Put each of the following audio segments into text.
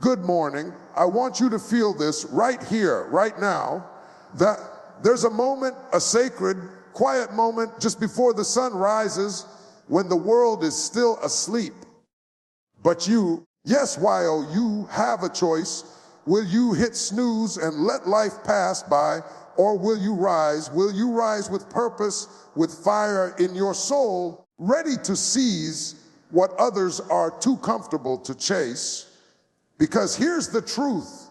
good morning. I want you to feel this right here, right now, that there's a moment, a sacred, quiet moment just before the sun rises when the world is still asleep. But you, yes, while you have a choice, will you hit snooze and let life pass by, or will you rise? Will you rise with purpose, with fire in your soul, ready to seize what others are too comfortable to chase? Because here's the truth.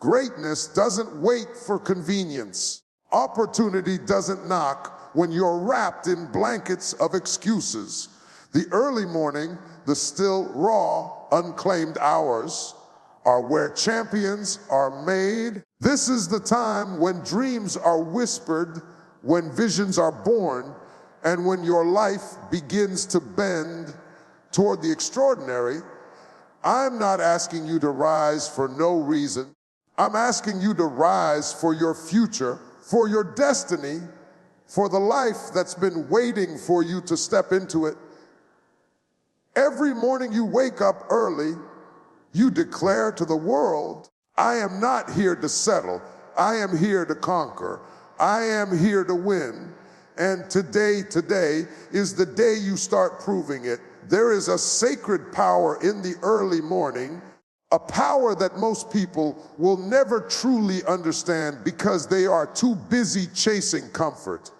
Greatness doesn't wait for convenience. Opportunity doesn't knock when you're wrapped in blankets of excuses. The early morning, the still raw, unclaimed hours are where champions are made. This is the time when dreams are whispered, when visions are born, and when your life begins to bend toward the extraordinary. I'm not asking you to rise for no reason. I'm asking you to rise for your future, for your destiny, for the life that's been waiting for you to step into it. Every morning you wake up early, you declare to the world, I am not here to settle. I am here to conquer. I am here to win. And today is the day you start proving it. There is a sacred power in the early morning, a power that most people will never truly understand because they are too busy chasing comfort.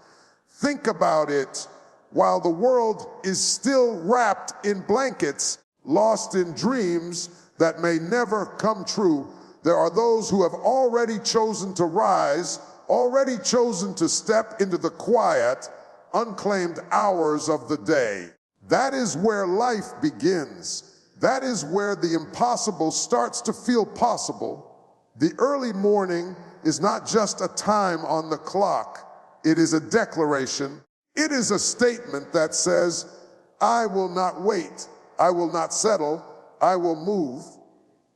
Think about it. While the world is still wrapped in blankets, lost in dreams that may never come true, there are those who have already chosen to rise, already chosen to step into the quiet, unclaimed hours of the day. That is where life begins. That is where the impossible starts to feel possible. The early morning is not just a time on the clock. It is a declaration. It is a statement that says, I will not wait. I will not settle. I will move.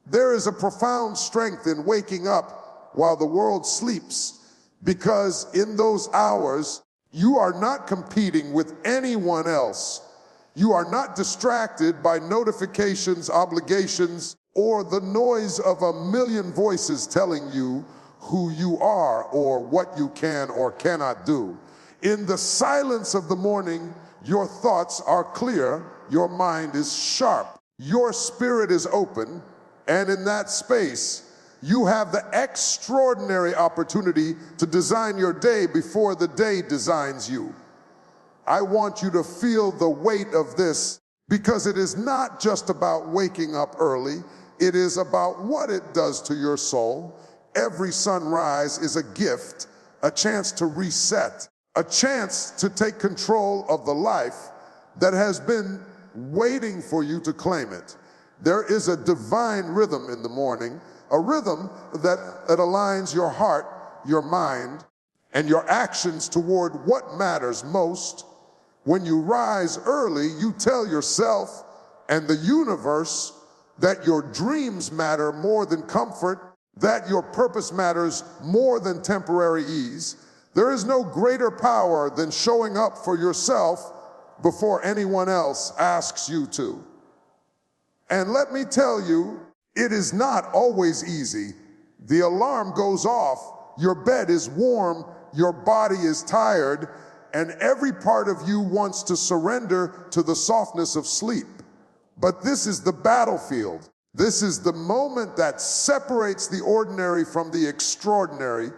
There is a profound strength in waking up while the world sleeps, because in those hours, you are not competing with anyone else. You are not distracted by notifications, obligations, or the noise of a million voices telling you who you are or what you can or cannot do. In the silence of the morning, your thoughts are clear, your mind is sharp, your spirit is open, and in that space, you have the extraordinary opportunity to design your day before the day designs you. I want you to feel the weight of this, because it is not just about waking up early. It is about what it does to your soul. Every sunrise is a gift, a chance to reset, a chance to take control of the life that has been waiting for you to claim it. There is a divine rhythm in the morning, a rhythm that aligns your heart, your mind, and your actions toward what matters most. When you rise early, you tell yourself and the universe that your dreams matter more than comfort, that your purpose matters more than temporary ease. There is no greater power than showing up for yourself before anyone else asks you to. And let me tell you, it is not always easy. The alarm goes off, your bed is warm, your body is tired, and every part of you wants to surrender to the softness of sleep. But this is the battlefield. This is the moment that separates the ordinary from the extraordinary,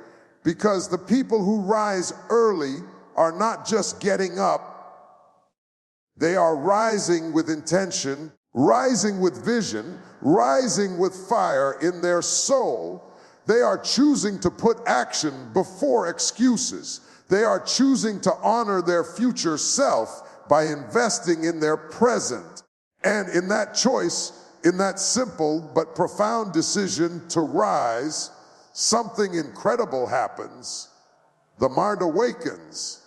because the people who rise early are not just getting up, they are rising with intention, rising with vision, rising with fire in their soul. They are choosing to put action before excuses. They are choosing to honor their future self by investing in their present. And in that choice, in that simple but profound decision to rise, something incredible happens. The mind awakens.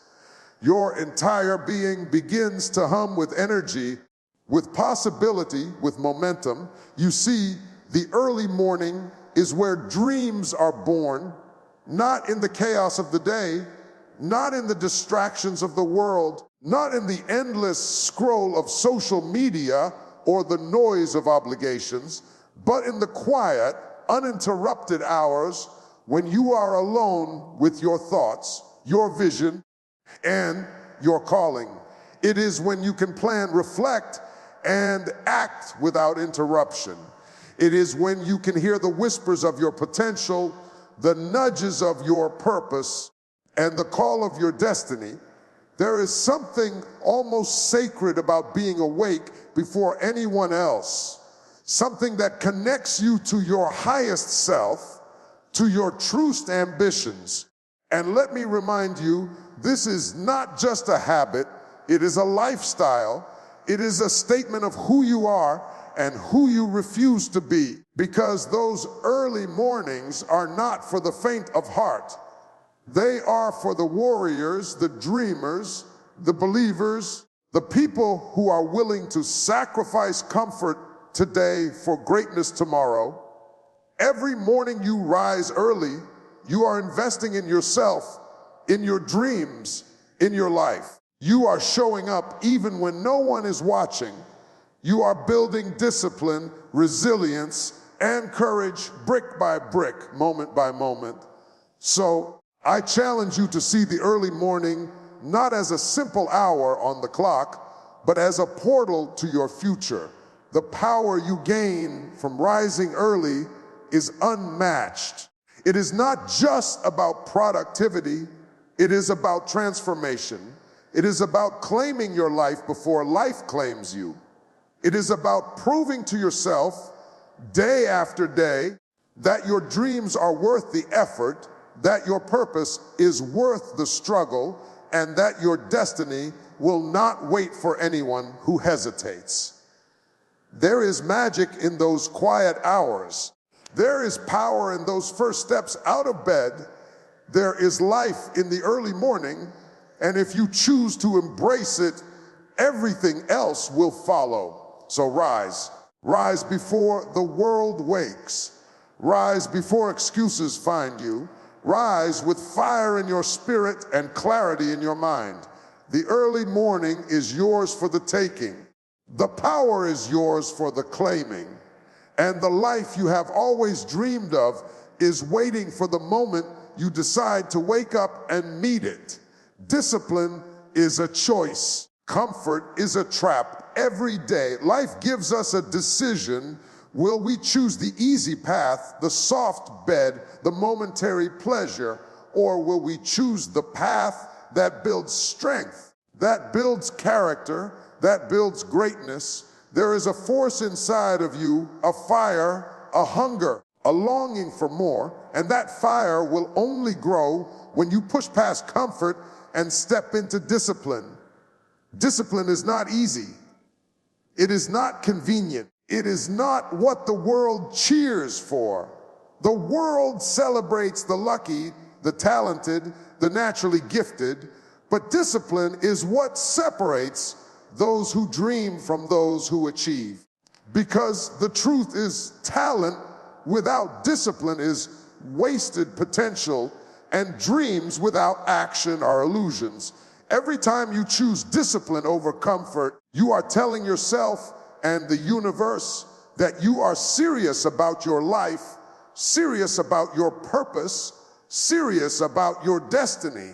Your entire being begins to hum with energy, with possibility, with momentum. You see, the early morning is where dreams are born, not in the chaos of the day, not in the distractions of the world, not in the endless scroll of social media or the noise of obligations, but in the quiet, uninterrupted hours when you are alone with your thoughts, your vision, and your calling. It is when you can plan, reflect, and act without interruption. It is when you can hear the whispers of your potential, the nudges of your purpose, and the call of your destiny. There is something almost sacred about being awake before anyone else, something that connects you to your highest self, to your truest ambitions. And let me remind you, this is not just a habit, it is a lifestyle. It is a statement of who you are and who you refuse to be, because those early mornings are not for the faint of heart. They are for the warriors, the dreamers, the believers, the people who are willing to sacrifice comfort today for greatness tomorrow. Every morning you rise early, you are investing in yourself, in your dreams, in your life. You are showing up even when no one is watching. You are building discipline, resilience, and courage brick by brick, moment by moment. So I challenge you to see the early morning not as a simple hour on the clock, but as a portal to your future. The power you gain from rising early is unmatched. It is not just about productivity, it is about transformation. It is about claiming your life before life claims you. It is about proving to yourself day after day that your dreams are worth the effort, that your purpose is worth the struggle, and that your destiny will not wait for anyone who hesitates. There is magic in those quiet hours. There is power in those first steps out of bed. There is life in the early morning. And if you choose to embrace it, everything else will follow. So rise. Rise before the world wakes. Rise before excuses find you. Rise with fire in your spirit and clarity in your mind. The early morning is yours for the taking. The power is yours for the claiming. And the life you have always dreamed of is waiting for the moment you decide to wake up and meet it. Discipline is a choice. Comfort is a trap. Every day, life gives us a decision. Will we choose the easy path, the soft bed, the momentary pleasure, or will we choose the path that builds strength, that builds character, that builds greatness? There is a force inside of you, a fire, a hunger, a longing for more, and that fire will only grow when you push past comfort and step into discipline. Discipline is not easy. It is not convenient. It is not what the world cheers for. The world celebrates the lucky, the talented, the naturally gifted, but discipline is what separates those who dream from those who achieve. Because the truth is, talent without discipline is wasted potential, and dreams without action are illusions. Every time you choose discipline over comfort, you are telling yourself and the universe that you are serious about your life, serious about your purpose, serious about your destiny.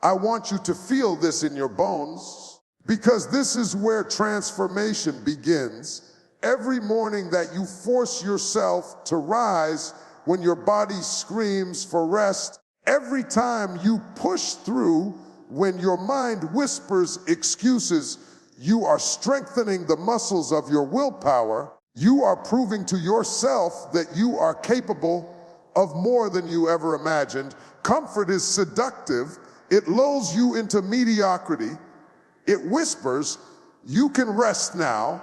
I want you to feel this in your bones, because this is where transformation begins. Every morning that you force yourself to rise when your body screams for rest, every time you push through when your mind whispers excuses, you are strengthening the muscles of your willpower. You are proving to yourself that you are capable of more than you ever imagined. Comfort is seductive. It lulls you into mediocrity. It whispers, you can rest now,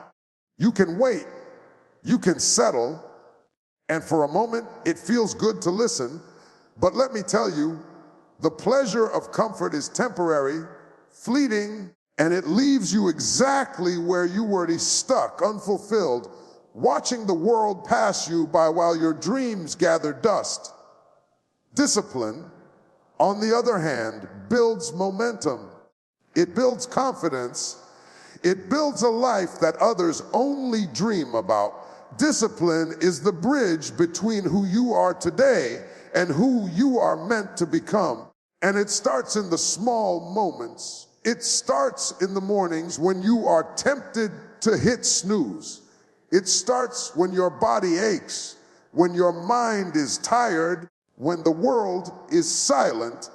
you can wait, you can settle, and for a moment it feels good to listen. But let me tell you, the pleasure of comfort is temporary, fleeting, and it leaves you exactly where you were stuck, unfulfilled, watching the world pass you by while your dreams gather dust. Discipline, on the other hand, builds momentum. It builds confidence. It builds a life that others only dream about. Discipline is the bridge between who you are today and who you are meant to become. And it starts in the small moments. It starts in the mornings when you are tempted to hit snooze. It starts when your body aches, when your mind is tired, when the world is silent,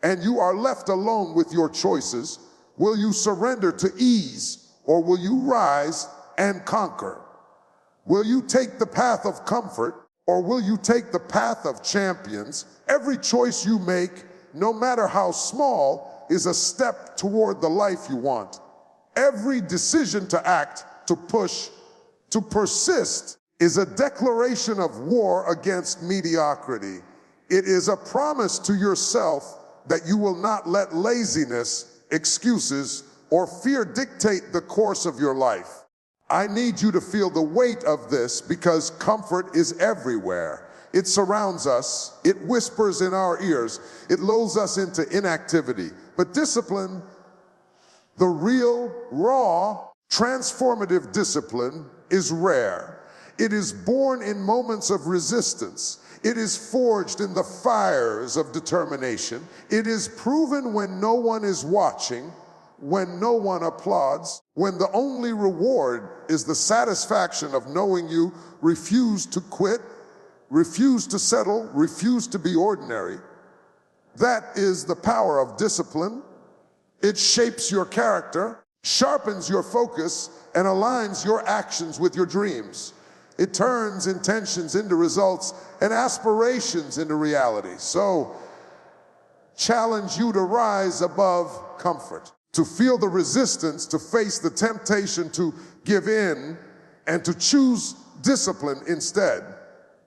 and you are left alone with your choices. Will you surrender to ease, or will you rise and conquer? Will you take the path of comfort, or will you take the path of champions? Every choice you make, no matter how small, is a step toward the life you want. Every decision to act, to push, to persist, is a declaration of war against mediocrity. It is a promise to yourself that you will not let laziness, excuses, or fear dictate the course of your life. I need you to feel the weight of this, because comfort is everywhere. It surrounds us, it whispers in our ears, it lulls us into inactivity. But discipline, the real, raw, transformative discipline, is rare. It is born in moments of resistance. It is forged in the fires of determination. It is proven when no one is watching, when no one applauds, when the only reward is the satisfaction of knowing you refuse to quit, refuse to settle, refuse to be ordinary. That is the power of discipline. It shapes your character, sharpens your focus, and aligns your actions with your dreams. It turns intentions into results and aspirations into reality. So, challenge you to rise above comfort, to feel the resistance, to face the temptation to give in, and to choose discipline instead.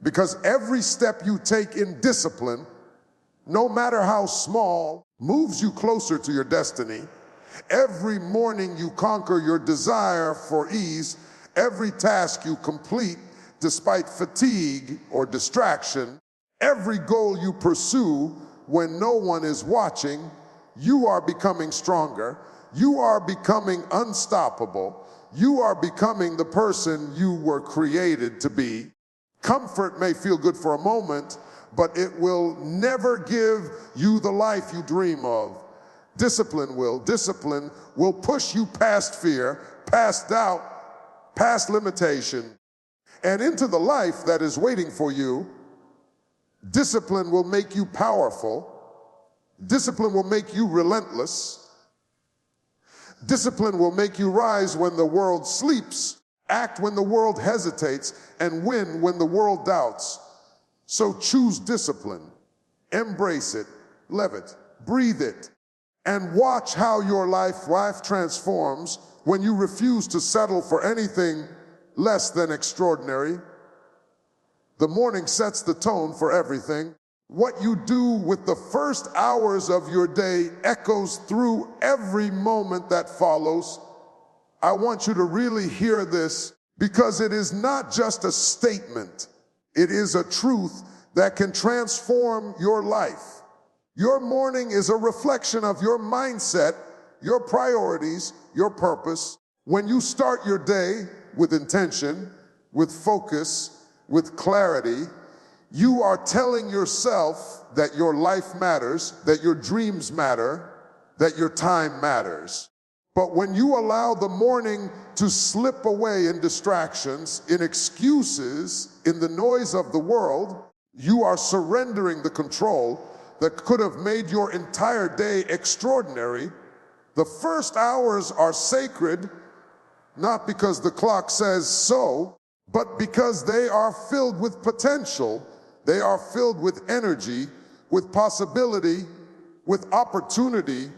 Because every step you take in discipline, no matter how small, moves you closer to your destiny. Every morning you conquer your desire for ease. Every task you complete despite fatigue or distraction. Every goal you pursue when no one is watching. You are becoming stronger. You are becoming unstoppable. You are becoming the person you were created to be. Comfort may feel good for a moment, but it will never give you the life you dream of. Discipline will. Discipline will push you past fear, past doubt, past limitation, and into the life that is waiting for you. Discipline will make you powerful. Discipline will make you relentless. Discipline will make you rise when the world sleeps, act when the world hesitates, and win when the world doubts. So choose discipline, embrace it, live it, breathe it, and watch how your life transforms when you refuse to settle for anything less than extraordinary. The morning sets the tone for everything. What you do with the first hours of your day echoes through every moment that follows. I want you to really hear this, because it is not just a statement. It is a truth that can transform your life. Your morning is a reflection of your mindset, your priorities, your purpose. When you start your day with intention, with focus, with clarity, you are telling yourself that your life matters, that your dreams matter, that your time matters. But when you allow the morning to slip away in distractions, in excuses, in the noise of the world, you are surrendering the control that could have made your entire day extraordinary. The first hours are sacred, not because the clock says so, but because they are filled with potential. They are filled with energy, with possibility, with opportunity,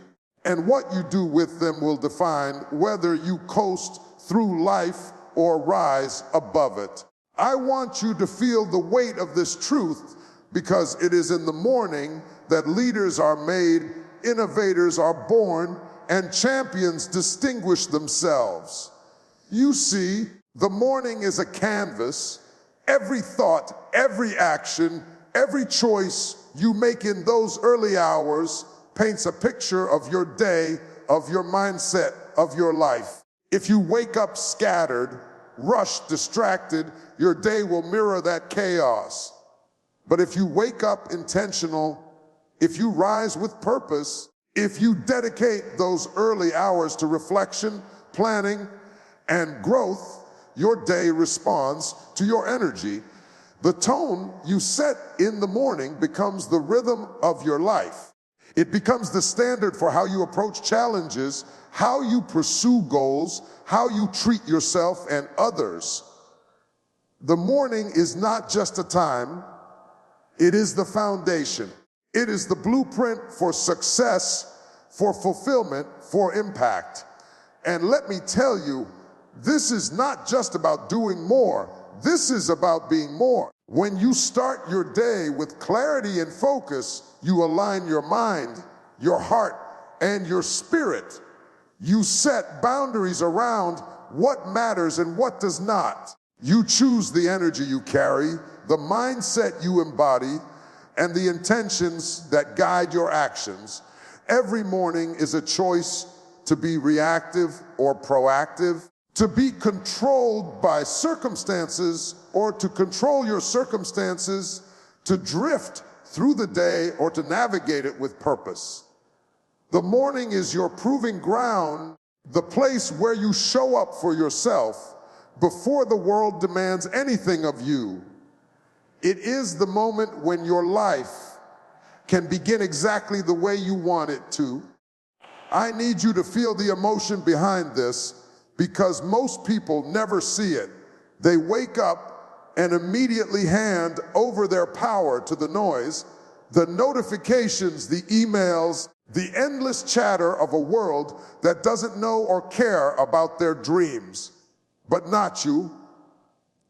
and what you do with them will define whether you coast through life or rise above it. I want you to feel the weight of this truth, because it is in the morning that leaders are made, innovators are born, and champions distinguish themselves. You see, the morning is a canvas. Every thought, every action, every choice you make in those early hours paints a picture of your day, of your mindset, of your life. If you wake up scattered, rushed, distracted, your day will mirror that chaos. But if you wake up intentional, if you rise with purpose, if you dedicate those early hours to reflection, planning, and growth, your day responds to your energy. The tone you set in the morning becomes the rhythm of your life. It becomes the standard for how you approach challenges, how you pursue goals, how you treat yourself and others. The morning is not just a time, it is the foundation. It is the blueprint for success, for fulfillment, for impact. And let me tell you, this is not just about doing more. This is about being more. When you start your day with clarity and focus, you align your mind, your heart, and your spirit. You set boundaries around what matters and what does not. You choose the energy you carry, the mindset you embody, and the intentions that guide your actions. Every morning is a choice to be reactive or proactive, to be controlled by circumstances or to control your circumstances, to drift through the day or to navigate it with purpose. The morning is your proving ground, the place where you show up for yourself before the world demands anything of you. It is the moment when your life can begin exactly the way you want it to. I need you to feel the emotion behind this, because most people never see it. They wake up and immediately hand over their power to the noise, the notifications, the emails, the endless chatter of a world that doesn't know or care about their dreams. But not you,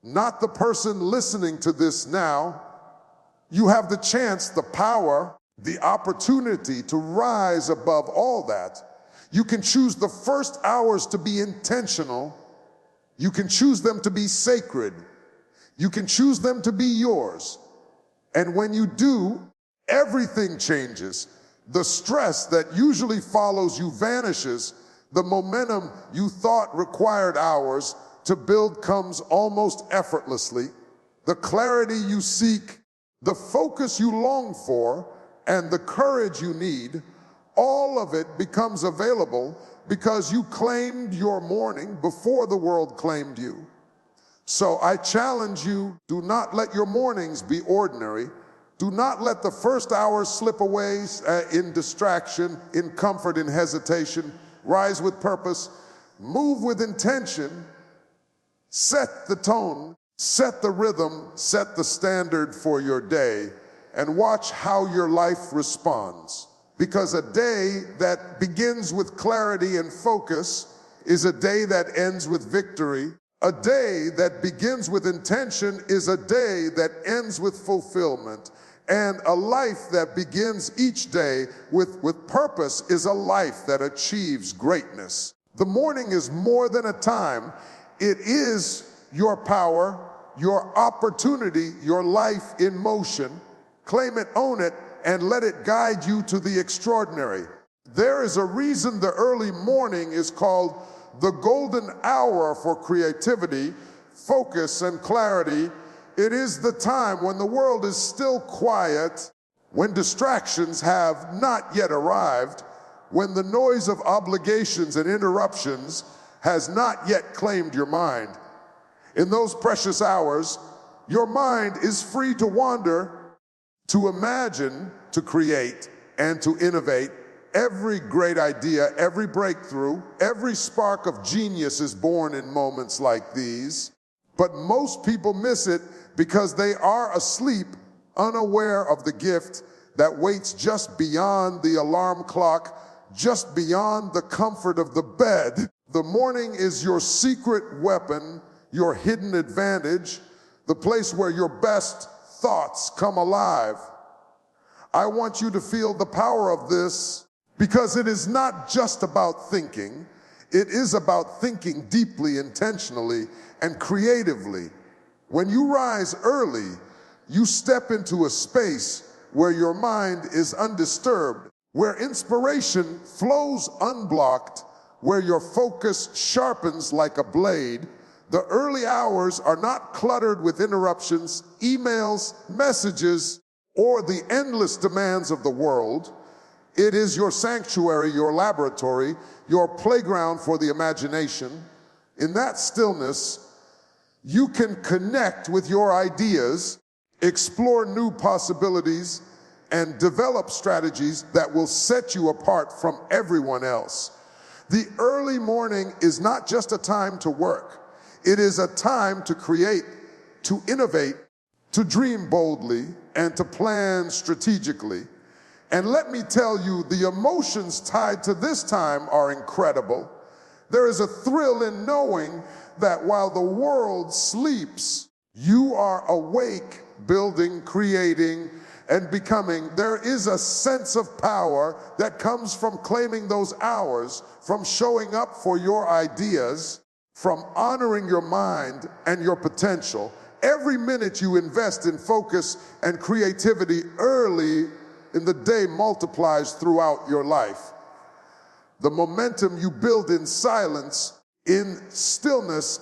not the person listening to this now. You have the chance, the power, the opportunity to rise above all that. You can choose the first hours to be intentional. You can choose them to be sacred. You can choose them to be yours. And when you do, everything changes. The stress that usually follows you vanishes. The momentum you thought required hours to build comes almost effortlessly. The clarity you seek, the focus you long for, and the courage you need, all of it becomes available because you claimed your morning before the world claimed you. So I challenge you, do not let your mornings be ordinary. Do not let the first hours slip away in distraction, in comfort, in hesitation. Rise with purpose, move with intention, set the tone, set the rhythm, set the standard for your day, and watch how your life responds. Because a day that begins with clarity and focus is a day that ends with victory. A day that begins with intention is a day that ends with fulfillment. And a life that begins each day with purpose is a life that achieves greatness. The morning is more than a time. It is your power, your opportunity, your life in motion. Claim it, own it, and let it guide you to the extraordinary. There is a reason the early morning is called the golden hour for creativity, focus, and clarity. It is the time when the world is still quiet, when distractions have not yet arrived, when the noise of obligations and interruptions has not yet claimed your mind. In those precious hours, your mind is free to wander, to imagine, to create, and to innovate. Every great idea, every breakthrough, every spark of genius is born in moments like these. But most people miss it because they are asleep, unaware of the gift that waits just beyond the alarm clock, just beyond the comfort of the bed. The morning is your secret weapon, your hidden advantage, the place where your best thoughts come alive. I want you to feel the power of this, because it is not just about thinking. It is about thinking deeply, intentionally, and creatively. When you rise early, you step into a space where your mind is undisturbed, where inspiration flows unblocked, where your focus sharpens like a blade. The early hours are not cluttered with interruptions, emails, messages, or the endless demands of the world. It is your sanctuary, your laboratory, your playground for the imagination. In that stillness, you can connect with your ideas, explore new possibilities, and develop strategies that will set you apart from everyone else. The early morning is not just a time to work. It is a time to create, to innovate, to dream boldly, and to plan strategically. And let me tell you, the emotions tied to this time are incredible. There is a thrill in knowing that while the world sleeps, you are awake, building, creating, and becoming. There is a sense of power that comes from claiming those hours, from showing up for your ideas, from honoring your mind and your potential. Every minute you invest in focus and creativity early in the day multiplies throughout your life. The momentum you build in silence, in stillness,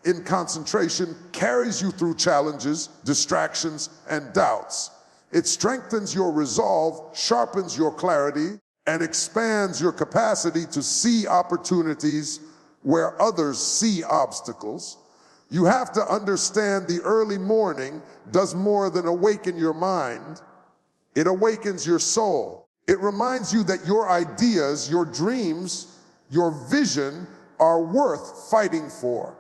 in concentration, carries you through challenges, distractions, and doubts. It strengthens your resolve, sharpens your clarity, and expands your capacity to see opportunities where others see obstacles. You have to understand the early morning does more than awaken your mind. It awakens your soul. It reminds you that your ideas, your dreams, your vision are worth fighting for.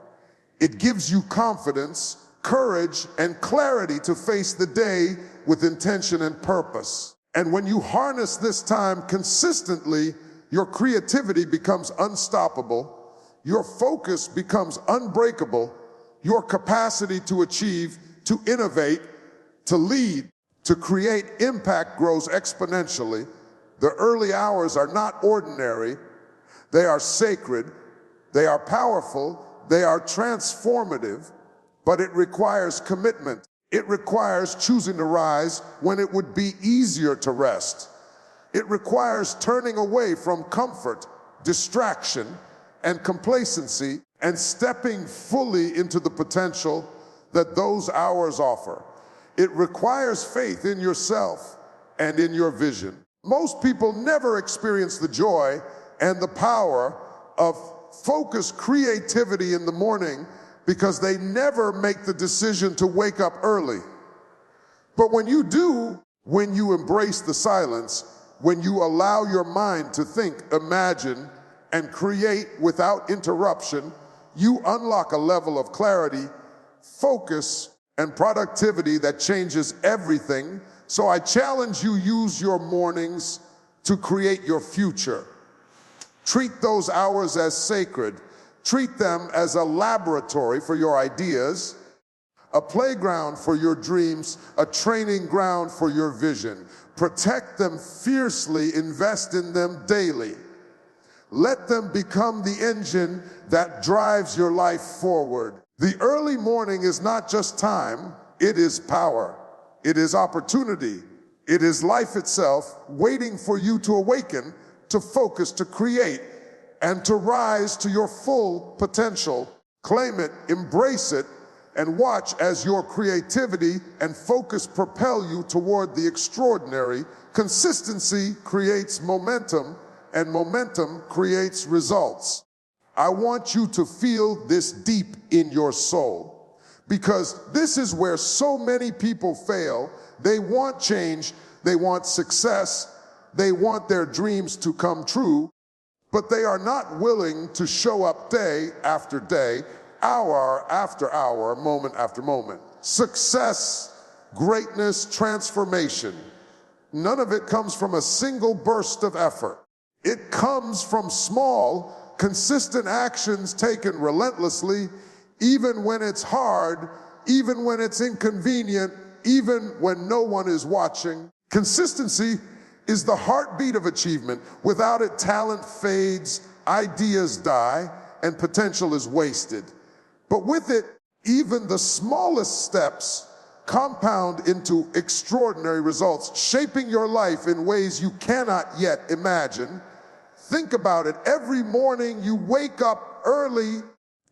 It gives you confidence, courage, and clarity to face the day with intention and purpose. And when you harness this time consistently, your creativity becomes unstoppable, your focus becomes unbreakable, your capacity to achieve, to innovate, to lead, to create impact grows exponentially. The early hours are not ordinary. They are sacred. They are powerful. They are transformative, but it requires commitment. It requires choosing to rise when it would be easier to rest. It requires turning away from comfort, distraction, and complacency and stepping fully into the potential that those hours offer. It requires faith in yourself and in your vision. Most people never experience the joy and the power of focused creativity in the morning because they never make the decision to wake up early. But when you do, when you embrace the silence, when you allow your mind to think, imagine, and create without interruption, you unlock a level of clarity, focus, and productivity that changes everything. So I challenge you, use your mornings to create your future. Treat those hours as sacred. Treat them as a laboratory for your ideas, a playground for your dreams, a training ground for your vision. Protect them fiercely, invest in them daily. Let them become the engine that drives your life forward. The early morning is not just time, it is power. It is opportunity. It is life itself waiting for you to awaken, to focus, to create, and to rise to your full potential. Claim it, embrace it, and watch as your creativity and focus propel you toward the extraordinary. Consistency creates momentum, and momentum creates results. I want you to feel this deep in your soul, because this is where so many people fail. They want change, they want success, they want their dreams to come true, but they are not willing to show up day after day, hour after hour, moment after moment. Success, greatness, transformation, none of it comes from a single burst of effort. It comes from small, consistent actions taken relentlessly, even when it's hard, even when it's inconvenient, even when no one is watching. Consistency is the heartbeat of achievement. Without it, talent fades, ideas die, and potential is wasted. But with it, even the smallest steps compound into extraordinary results, shaping your life in ways you cannot yet imagine. Think about it. Every morning you wake up early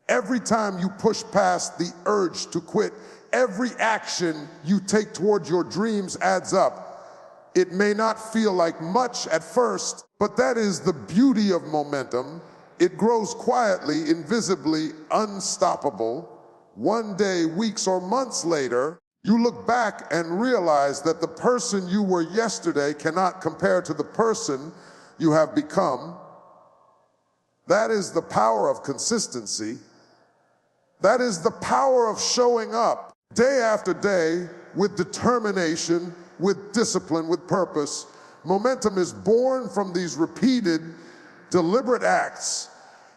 Every time you push past the urge to quit, every action you take towards your dreams adds up. It may not feel like much at first, but that is the beauty of momentum. It grows quietly, invisibly, unstoppable. One day, weeks, or months later, you look back and realize that the person you were yesterday cannot compare to the person you have become. That is the power of consistency. That is the power of showing up day after day with determination, with discipline, with purpose. Momentum is born from these repeated, deliberate acts.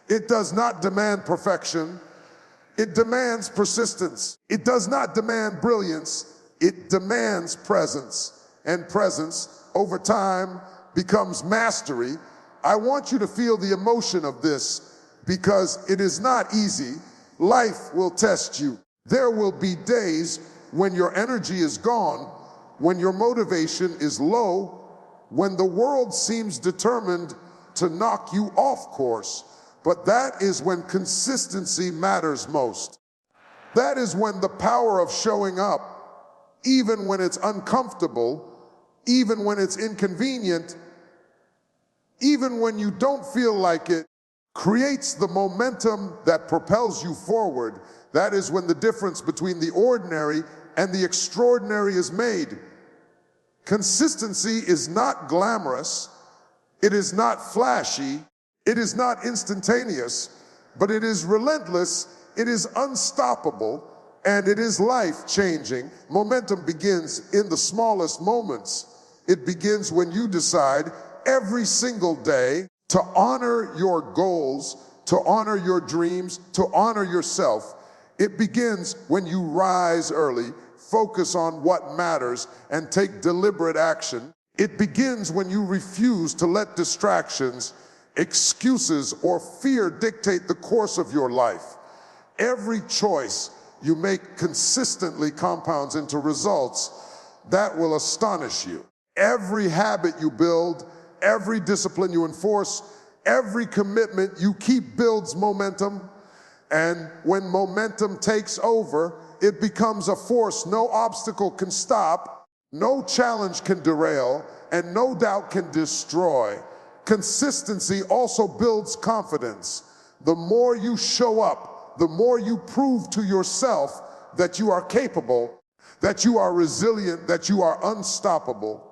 It does not demand perfection. It demands persistence. It does not demand brilliance. It demands presence. And presence, over time, becomes mastery. I want you to feel the emotion of this because it is not easy. Life will test you. There will be days when your energy is gone, when your motivation is low, when the world seems determined to knock you off course. But that is when consistency matters most. That is when the power of showing up, even when it's uncomfortable, even when it's inconvenient, even when you don't feel like it, creates the momentum that propels you forward. That is when the difference between the ordinary and the extraordinary is made. Consistency is not glamorous. It is not flashy. It is not instantaneous, but it is relentless. It is unstoppable, and it is life-changing. Momentum begins in the smallest moments. It begins when you decide every single day to honor your goals, to honor your dreams, to honor yourself. It begins when you rise early, focus on what matters, and take deliberate action. It begins when you refuse to let distractions, excuses, or fear dictate the course of your life. Every choice you make consistently compounds into results that will astonish you. Every habit you build, every discipline you enforce, every commitment you keep builds momentum. And when momentum takes over, it becomes a force no obstacle can stop, no challenge can derail, and no doubt can destroy. Consistency also builds confidence. The more you show up, the more you prove to yourself that you are capable, that you are resilient, that you are unstoppable.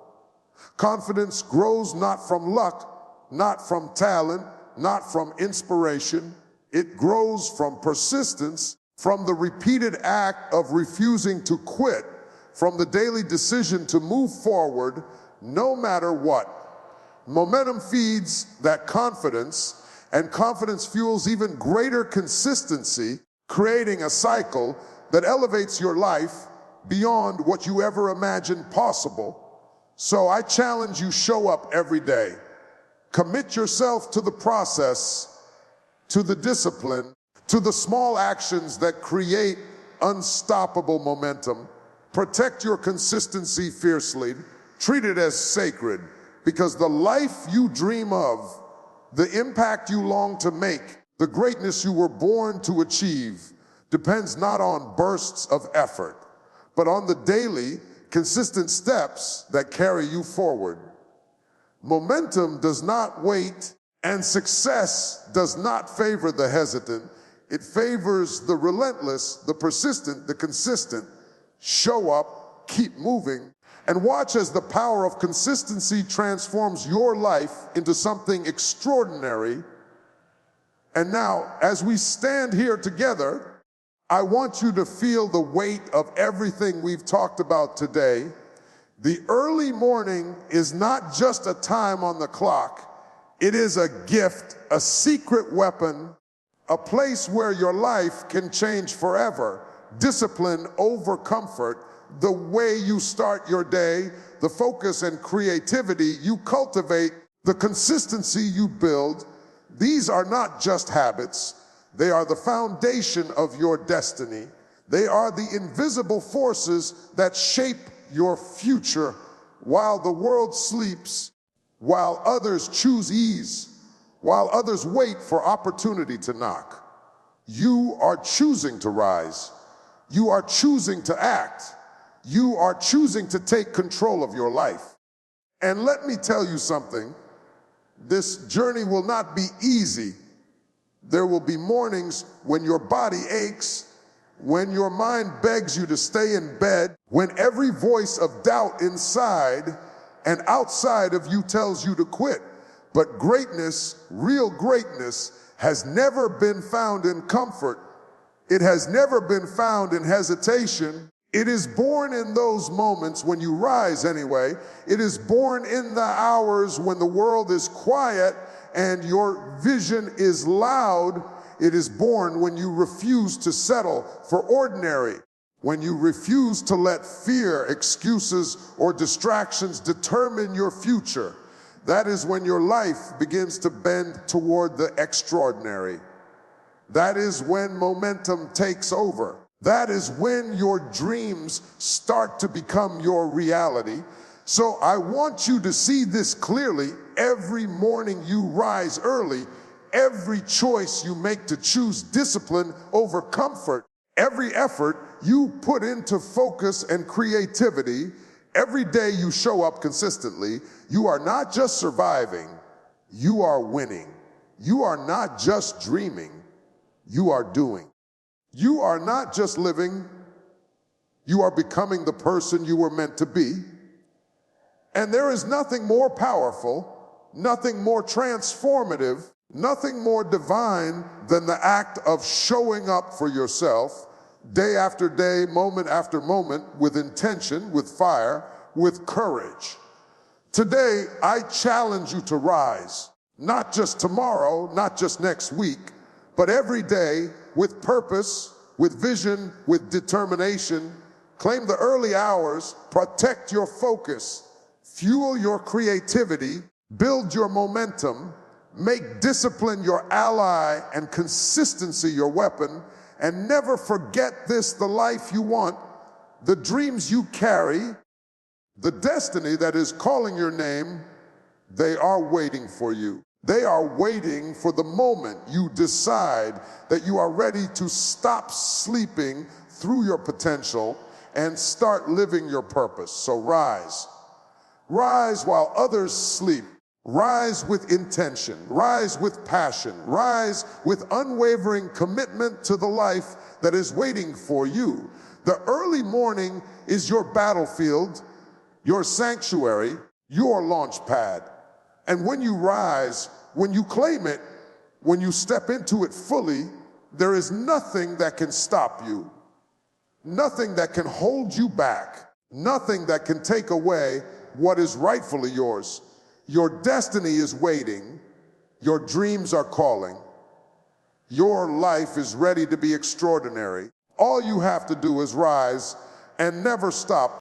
Confidence grows not from luck, not from talent, not from inspiration. It grows from persistence, from the repeated act of refusing to quit, from the daily decision to move forward no matter what. Momentum feeds that confidence, and confidence fuels even greater consistency, creating a cycle that elevates your life beyond what you ever imagined possible. So I challenge you, show up every day. Commit yourself to the process, to the discipline, to the small actions that create unstoppable momentum. Protect your consistency fiercely. Treat it as sacred, because the life you dream of, the impact you long to make, the greatness you were born to achieve, depends not on bursts of effort, but on the daily, consistent steps that carry you forward. Momentum does not wait, and success does not favor the hesitant. It favors the relentless, the persistent, the consistent. Show up, keep moving, and watch as the power of consistency transforms your life into something extraordinary. And now, as we stand here together, I want you to feel the weight of everything we've talked about today. The early morning is not just a time on the clock. It is a gift, a secret weapon, a place where your life can change forever. Discipline over comfort, the way you start your day, the focus and creativity you cultivate, the consistency you build. These are not just habits. They are the foundation of your destiny. They are the invisible forces that shape your future while the world sleeps, while others choose ease, while others wait for opportunity to knock. You are choosing to rise. You are choosing to act. You are choosing to take control of your life. And let me tell you something, this journey will not be easy. There will be mornings when your body aches, when your mind begs you to stay in bed, when every voice of doubt inside and outside of you tells you to quit. But greatness, real greatness, has never been found in comfort. It has never been found in hesitation. It is born in those moments when you rise anyway. It is born in the hours when the world is quiet and your vision is loud. It is born when you refuse to settle for ordinary, when you refuse to let fear, excuses, or distractions determine your future. That is when your life begins to bend toward the extraordinary. That is when momentum takes over. That is when your dreams start to become your reality. So I want you to see this clearly. Every morning you rise early, every choice you make to choose discipline over comfort, every effort you put into focus and creativity, every day you show up consistently, you are not just surviving, you are winning. You are not just dreaming, you are doing. You are not just living, you are becoming the person you were meant to be. And there is nothing more powerful, nothing more transformative, nothing more divine than the act of showing up for yourself day after day, moment after moment, with intention, with fire, with courage. Today, I challenge you to rise, not just tomorrow, not just next week, but every day with purpose, with vision, with determination. Claim the early hours, protect your focus, fuel your creativity, build your momentum, make discipline your ally and consistency your weapon, and never forget this: the life you want, the dreams you carry, the destiny that is calling your name, they are waiting for you. They are waiting for the moment you decide that you are ready to stop sleeping through your potential and start living your purpose. So rise. Rise while others sleep. Rise with intention. Rise with passion. Rise with unwavering commitment to the life that is waiting for you. The early morning is your battlefield, your sanctuary, your launch pad. And when you rise, when you claim it, when you step into it fully, there is nothing that can stop you, nothing that can hold you back, nothing that can take away what is rightfully yours. Your destiny is waiting, your dreams are calling, your life is ready to be extraordinary. All you have to do is rise and never stop.